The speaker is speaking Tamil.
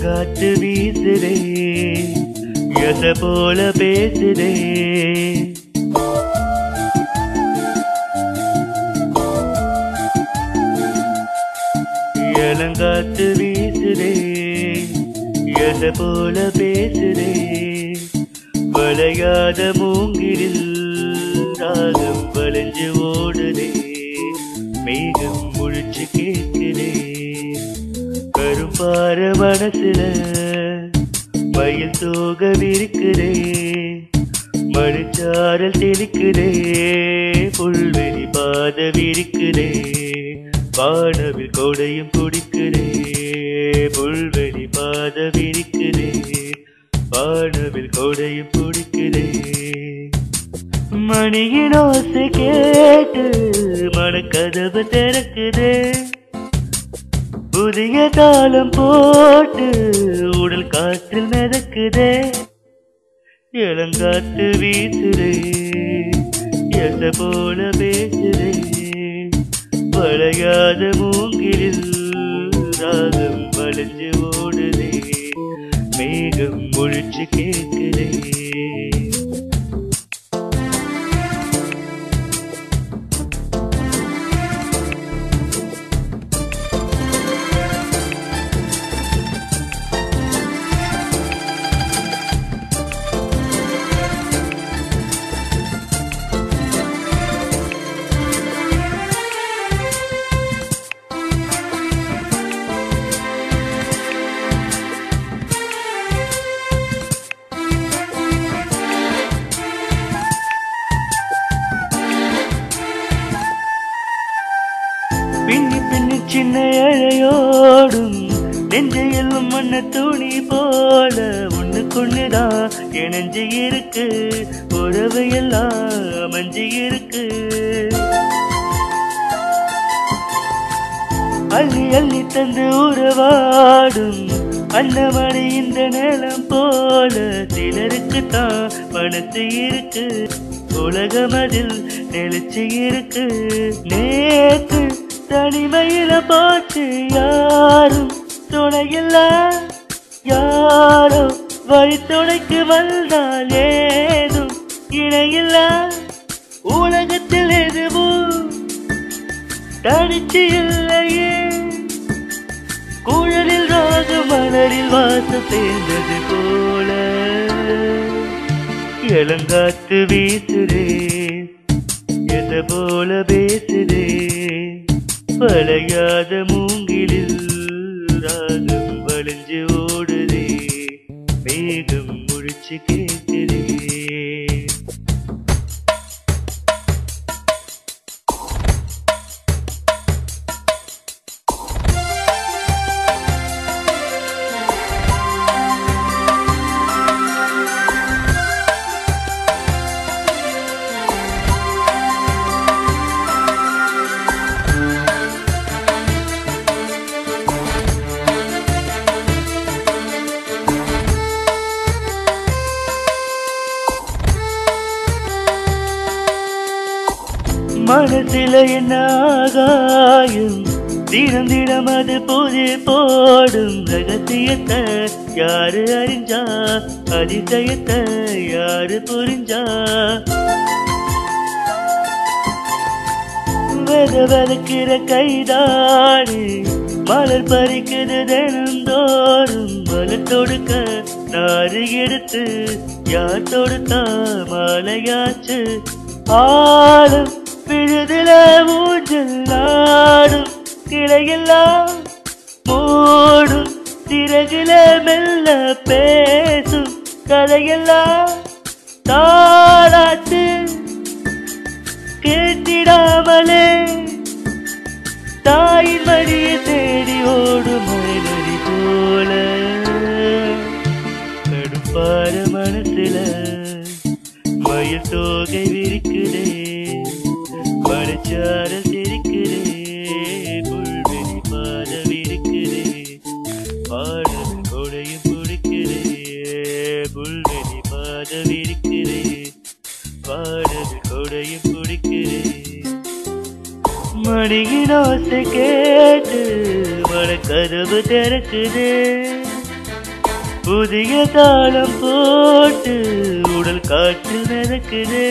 இளங்காற்று வீசுதே எச போல பேசுதே இளங்காற்று வீசுதே எச போல பேசுதே வளையாத மூங்கிலில் ராகம் வளைஞ்சு ஓடுதே மேகம் முழிச்சு கேட்குதே கரும்பார மனசுல மயில் தோக விரிக்குதே மணிச்சாரல் தெளிக்குதே புல்வெளி பாத விரிக்குதே வானவில் கொடையும் குடிக்குதே புல்வெளி பாத விரிக்குதே வானவில் கொடையும் குடிக்குதே மணியின் ஓசை கேட்டு மனக்கதவு திறக்குதே புதிய தாளம் போட்டு உடல் காற்றில் மிதக்குதே இளங்காற்று வீசுதே எச போல பேசுதே வளையாத மூங்கிலில் ராகம் வளைஞ்சு ஓடுதே மேகம் முழிச்சு கேட்குதே பின்னி பின்னி சின்ன இழையோடும் நெஞ்சையில் மண்ண துணி போல ஒண்ணுக்குண்ணுதான் இணைஞ்சு இருக்கு உறவு எல்லாம் அமைஞ்சு இருக்கு அள்ளி அள்ளி தந்து உறவாடும் அன்னமணி இந்த நிலம் போல சிலருக்குத்தான் மனசு இருக்கு உலகம் அதில் நெளிச்சு இருக்கு நேற்று தனிமையில போச்சு யாரும் துணையில்ல யாரோ வழி துணைக்கு வந்தால் ஏதும் இணையில்ல உலகத்தில் எதுவும் தனிச்சு இல்லையே குழலில் ராக மலரில் வாசம் சேர்ந்தது போல இளங்காற்று வீசுதே எத போல பேசுதே வளையாத மூங்கிலில் ராகம் வளைஞ்சு ஓடுதே மேகம் முழிச்சு கேட்குதே மனசில என்ன ஆகாயும் தினம் தினம் அது பூஜை போடும் ரகசியத்தை யாரு அறிஞ்சா அதிசயத்தை யாரு புரிஞ்சா வெத வெதக்கிற கைதாடு மலர் பறிக்குது தினந்தோறும் மலர் தொடுக்க நாறு எடுத்து யார் தொடுத்தா மாலையாச்சு ஆளும் விழுதுல ஊஞ்சல் ஆடும் கிளையெல்லாம் மூடும் சிறகுல மெல்ல பேசும் கதையெல்லாம் தாளாட்டு கேட்டிடாமலே தாயின் மடியை தேடி ஓடும் மலரி போல கடுப்பார மனசுல மயில் தோகை விரிக்குதே மணிச்சாரல் சிரிக்குதே புல்வெளி பாத விரிக்குதே பாடல் கொடையும் பிடிக்குதே புல்வெளி பாத விரிக்குதே பாடல் கொடையும் பிடிக்குதே மணியின் ஓசை கேட்டு மனக்கதவு திறக்குதே புதிய தாளம் போட்டு உடல் காற்றில் மிதக்குதே